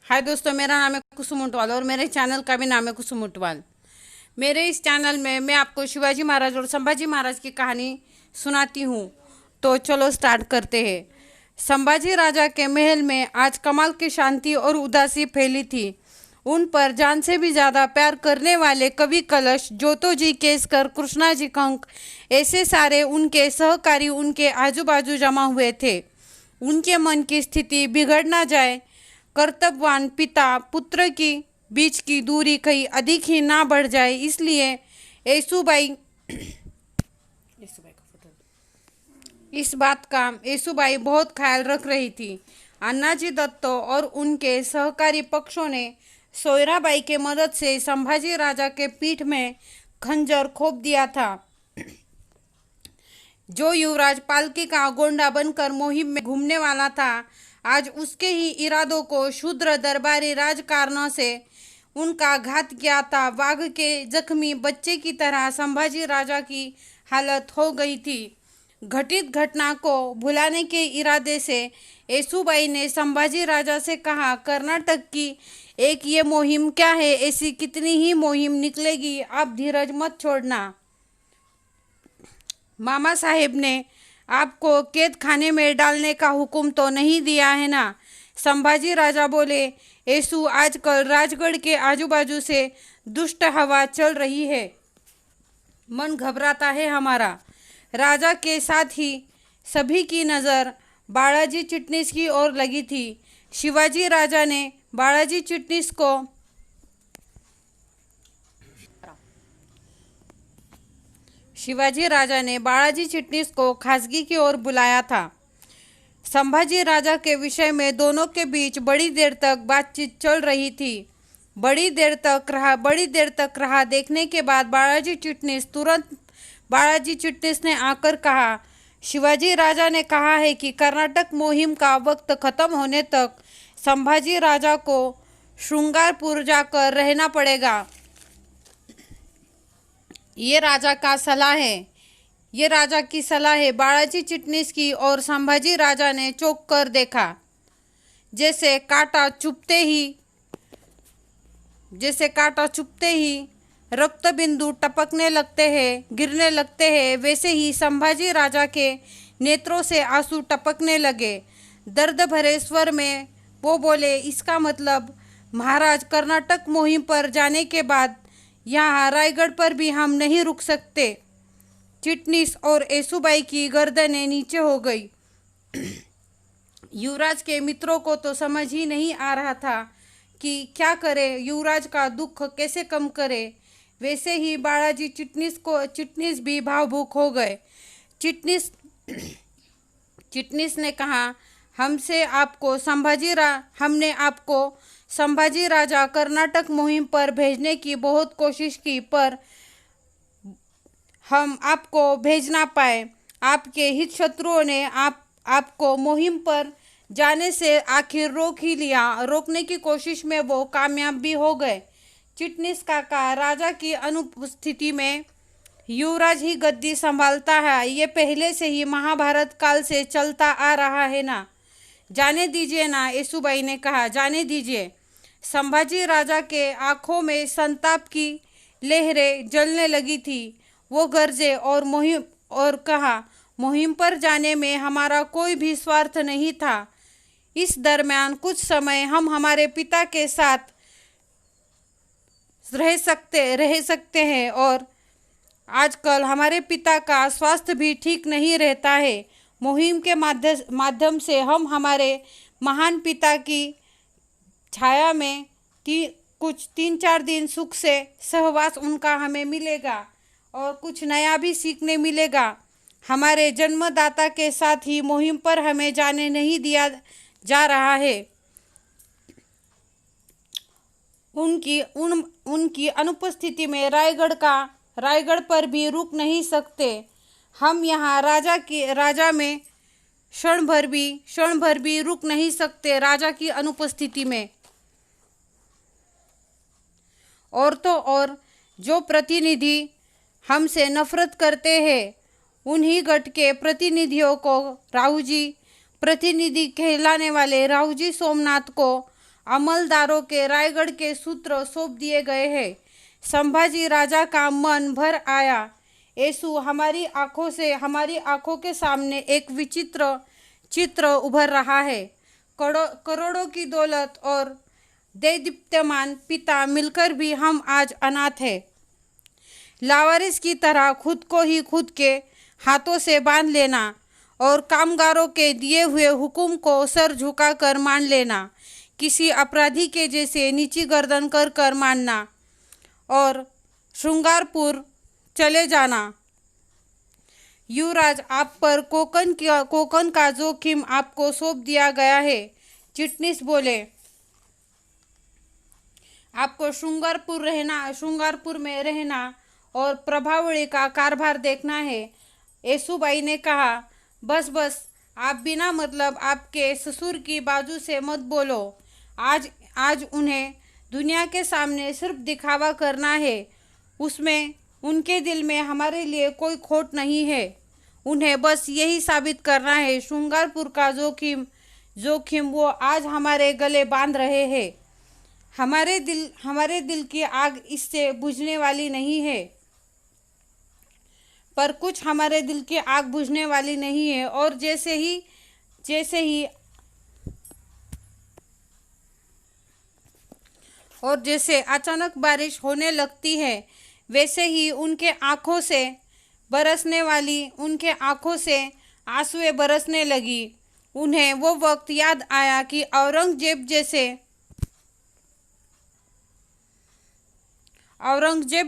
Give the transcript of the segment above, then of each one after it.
हाय दोस्तों, मेरा नाम है कुसुम उटवाल और मेरे चैनल का भी नाम है कुसुम उटवाल। मेरे इस चैनल में मैं आपको शिवाजी महाराज और संभाजी महाराज की कहानी सुनाती हूँ। तो चलो स्टार्ट करते हैं। संभाजी राजा के महल में आज कमाल की शांति और उदासी फैली थी। उन पर जान से भी ज़्यादा प्यार करने वाले कवि कलश, जोतोजी केसकर, कृष्णाजी कंक, ऐसे सारे उनके सहकारी उनके आजू बाजू जमा हुए थे। उनके मन की स्थिति बिगड़ ना जाए, कर्तव्यवान पिता पुत्र की बीच की दूरी कहीं अधिक ही ना बढ़ जाए, इसलिए येसुबाई इस बात का येसुबाई बहुत ख्याल रख रही थी। अन्नाजी दत्तो और उनके सहकारी पक्षों ने सोयराबाई के मदद से संभाजी राजा के पीठ में खंजर खोप दिया था। जो युवराज पालकी का गोंडा बनकर मुहिम में घूमने वाला था, आज उसके ही इरादों को शूद्र दरबारी राजकारणों से उनका घात किया था। बाघ के जख्मी बच्चे की तरह संभाजी राजा की हालत हो गई थी। घटित घटना को भुलाने के इरादे से येसुबाई ने संभाजी राजा से कहा, कर्नाटक की एक ये मुहिम क्या है, ऐसी कितनी ही मुहिम निकलेगी, आप धीरज मत छोड़ना। मामा साहेब ने आपको कैद खाने में डालने का हुक्म तो नहीं दिया है ना? संभाजी राजा बोले, येसु, आजकल राजगढ़ के आजू बाजू से दुष्ट हवा चल रही है, मन घबराता है हमारा। राजा के साथ ही सभी की नज़र बालाजी चिटनीस की ओर लगी थी। शिवाजी राजा ने बालाजी चिटनीस को बालाजी चिटनीस को खासगी की ओर बुलाया था। संभाजी राजा के विषय में दोनों के बीच बड़ी देर तक बातचीत चल रही थी। बड़ी देर तक रहा देखने के बाद बालाजी चिटनीस ने आकर कहा, शिवाजी राजा ने कहा है कि कर्नाटक मुहिम का वक्त खत्म होने तक संभाजी राजा को श्रृंगारपुर जाकर रहना पड़ेगा। ये राजा की सलाह है। बालाजी चिटनीस की और संभाजी राजा ने चौंक कर देखा। जैसे कांटा चुभते ही रक्त बिंदु टपकने लगते हैं, गिरने लगते हैं, वैसे ही संभाजी राजा के नेत्रों से आंसू टपकने लगे। दर्द भरे स्वर में वो बोले, इसका मतलब महाराज, कर्नाटक मुहिम पर जाने के बाद यहाँ रायगढ़ पर भी हम नहीं रुक सकते। चिटनीस और येसुबाई की गर्दनें नीचे हो गई। युवराज के मित्रों को तो समझ ही नहीं आ रहा था कि क्या करे, युवराज का दुख कैसे कम करे। वैसे ही बालाजी चिटनीस भी भावुक हो गए। चिटनीस ने कहा, हमने आपको संभाजी राजा कर्नाटक मुहिम पर भेजने की बहुत कोशिश की, पर हम आपको भेज ना पाए। आपके हित शत्रुओं ने आपको मुहिम पर जाने से आखिर रोक ही लिया। रोकने की कोशिश में वो कामयाब भी हो गए। चिटनीस काका, राजा की अनुपस्थिति में युवराज ही गद्दी संभालता है, ये पहले से ही महाभारत काल से चलता आ रहा है ना? जाने दीजिए ना, येसुबाई ने कहा, जाने दीजिए। संभाजी राजा के आंखों में संताप की लहरें जलने लगी थी। वो गरजे और कहा, मुहिम पर जाने में हमारा कोई भी स्वार्थ नहीं था। इस दरमियान कुछ समय हम हमारे पिता के साथ रह सकते हैं, और आजकल हमारे पिता का स्वास्थ्य भी ठीक नहीं रहता है। मुहिम के माध्यम से हम हमारे महान पिता की छाया में कुछ 3-4 दिन सुख से सहवास उनका हमें मिलेगा और कुछ नया भी सीखने मिलेगा। हमारे जन्मदाता के साथ ही मुहिम पर हमें जाने नहीं दिया जा रहा है। उनकी अनुपस्थिति में रायगढ़ पर भी रुक नहीं सकते। हम यहाँ राजा में क्षण भर भी रुक नहीं सकते राजा की अनुपस्थिति में। और तो और जो प्रतिनिधि हमसे नफरत करते हैं, उन्हीं गट के प्रतिनिधियों को प्रतिनिधि कहलाने वाले रावजी सोमनाथ को अमलदारों के रायगढ़ के सूत्र सौंप दिए गए हैं। संभाजी राजा का मन भर आया। येसु हमारी आंखों के सामने एक विचित्र चित्र उभर रहा है। करोड़ों की दौलत और देदीप्यमान पिता मिलकर भी हम आज अनाथ हैं। लावारिस की तरह खुद को ही खुद के हाथों से बांध लेना और कामगारों के दिए हुए हुक्म को सर झुकाकर मान लेना, किसी अपराधी के जैसे नीची गर्दन कर कर मानना और श्रृंगारपुर चले जाना। युवराज, आप पर कोकन का जोखिम आपको सौंप दिया गया है। चिटनीस बोले, आपको श्रृंगारपुर में रहना और प्रभावली का कारभार देखना है। येसुबाई ने कहा, बस आप बिना मतलब आपके ससुर की बाजू से मत बोलो। आज उन्हें दुनिया के सामने सिर्फ दिखावा करना है। उसमें उनके दिल में हमारे लिए कोई खोट नहीं है। उन्हें बस यही साबित करना है। श्रृंगारपुर का जोखिम वो आज हमारे गले बांध रहे हैं। हमारे दिल की आग इससे बुझने वाली नहीं है। पर कुछ हमारे दिल की आग बुझने वाली नहीं है और जैसे अचानक बारिश होने लगती है, वैसे ही उनके आंखों से आंसुएं बरसने लगी। उन्हें वो वक्त याद आया कि औरंगजेब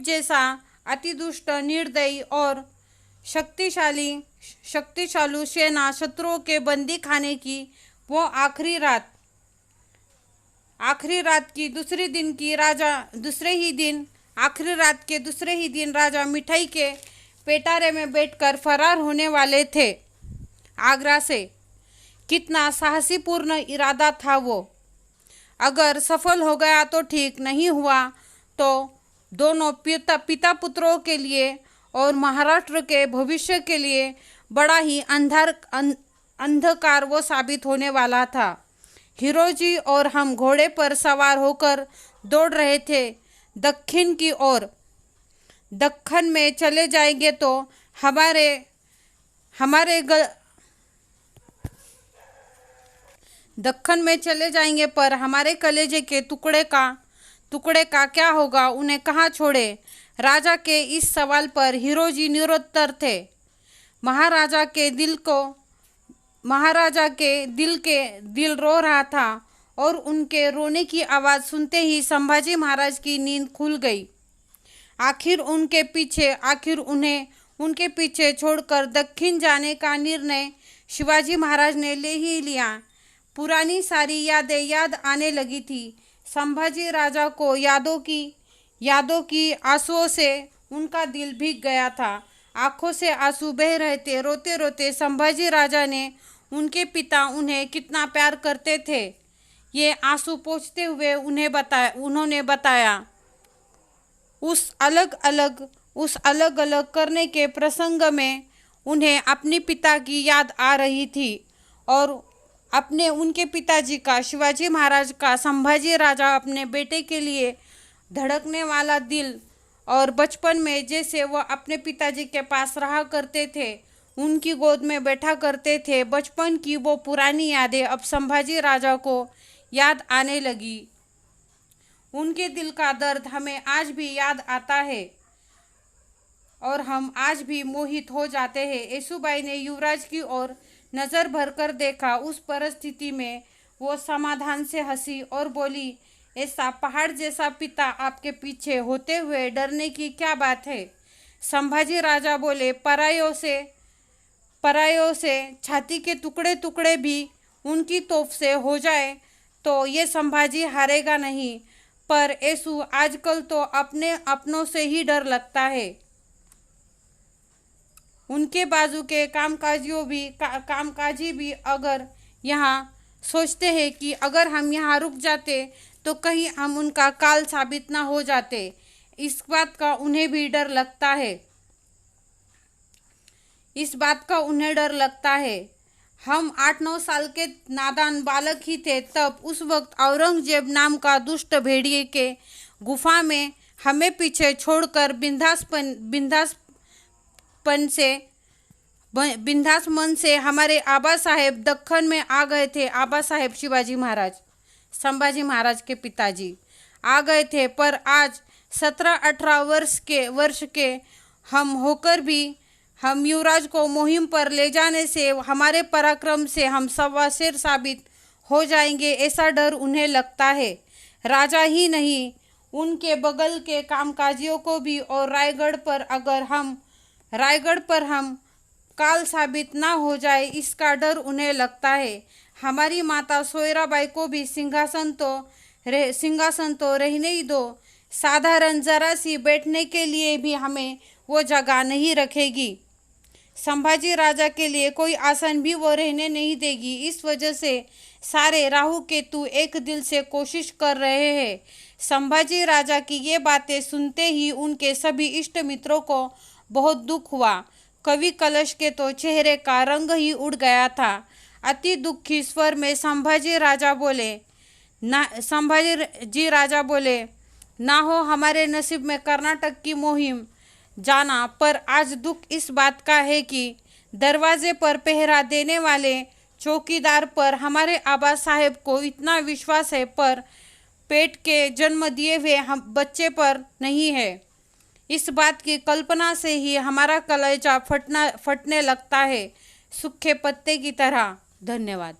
जैसा अतिदुष्ट, निर्दयी और शक्तिशाली सेना शत्रुओं के बंदी खाने की वो आखिरी रात के दूसरे ही दिन राजा मिठाई के पेटारे में बैठकर फरार होने वाले थे आगरा से। कितना साहसीपूर्ण इरादा था वो। अगर सफल हो गया तो ठीक, नहीं हुआ तो दोनों पिता पुत्रों के लिए और महाराष्ट्र के भविष्य के लिए बड़ा ही अंधकार वो साबित होने वाला था। हीरोजी और हम घोड़े पर सवार होकर दौड़ रहे थे दक्षिण की ओर। दक्कन में चले जाएंगे तो दक्कन में चले जाएंगे, पर हमारे कलेजे के टुकड़े का क्या होगा, उन्हें कहाँ छोड़े। राजा के इस सवाल पर हीरोजी निरुत्तर थे। महाराजा के दिल रो रहा था और उनके रोने की आवाज़ सुनते ही संभाजी महाराज की नींद खुल गई। आखिर उन्हें उनके पीछे छोड़कर दक्षिण जाने का निर्णय शिवाजी महाराज ने ले ही लिया। पुरानी सारी यादें याद आने लगी थी। संभाजी राजा को यादों की आंसुओं से उनका दिल भीग गया था। आंखों से आंसू बह रहे थे। रोते रोते संभाजी राजा ने उनके पिता उन्हें कितना प्यार करते थे ये आंसू पोंछते हुए उन्होंने बताया। उस अलग अलग करने के प्रसंग में उन्हें अपने पिता की याद आ रही थी और उनके पिताजी का, शिवाजी महाराज का, संभाजी राजा अपने बेटे के लिए धड़कने वाला दिल और बचपन में जैसे वो अपने पिताजी के पास रहा करते थे, उनकी गोद में बैठा करते थे, बचपन की वो पुरानी यादें अब संभाजी राजा को याद आने लगी। उनके दिल का दर्द हमें आज भी याद आता है और हम आज भी मोहित हो जाते हैं। येसुबाई ने युवराज की ओर नजर भरकर देखा। उस परिस्थिति में वो समाधान से हंसी और बोली, ऐसा पहाड़ जैसा पिता आपके पीछे होते हुए डरने की क्या बात है। संभाजी राजा बोले, परायों से छाती के टुकड़े भी उनकी तोप से हो जाए तो ये संभाजी हारेगा नहीं, पर येसु आजकल तो अपनों से ही डर लगता है। उनके बाजू के कामकाजी भी अगर यहाँ सोचते हैं कि अगर हम यहाँ रुक जाते तो कहीं हम उनका काल साबित ना हो जाते। इस बात का उन्हें डर लगता है। हम 8-9 साल के नादान बालक ही थे। तब उस वक्त औरंगजेब नाम का दुष्ट भेड़िए के गुफा में हमें पीछे छोड़कर बिंदास मन से हमारे आबा साहेब दक्कन में आ गए थे। आबा साहेब शिवाजी महाराज, संभाजी महाराज के पिताजी आ गए थे। पर आज 17-18 वर्ष के हम होकर भी हम युवराज को मुहिम पर ले जाने से हमारे पराक्रम से हम सवा शेर साबित हो जाएंगे, ऐसा डर उन्हें लगता है। राजा ही नहीं, उनके बगल के कामकाजियों को भी। और रायगढ़ पर हम काल साबित ना हो जाए, इसका डर उन्हें लगता है। हमारी माता सोयराबाई को भी सिंहासन तो रहने ही दो, साधारण जरा सी बैठने के लिए भी हमें वो जगह नहीं रखेगी। संभाजी राजा के लिए कोई आसन भी वो रहने नहीं देगी। इस वजह से सारे राहु केतु एक दिल से कोशिश कर रहे हैं। संभाजी राजा की ये बातें सुनते ही उनके सभी इष्ट मित्रों को बहुत दुख हुआ। कवि कलश के तो चेहरे का रंग ही उड़ गया था। अति दुखी स्वर में संभाजी राजा बोले, ना हो हमारे नसीब में कर्नाटक की मुहिम जाना। पर आज दुख इस बात का है कि दरवाजे पर पहरा देने वाले चौकीदार पर हमारे आबा साहेब को इतना विश्वास है, पर पेट के जन्म दिए हुए हम बच्चे पर नहीं है। इस बात की कल्पना से ही हमारा कलेजा फटने लगता है, सूखे पत्ते की तरह। धन्यवाद।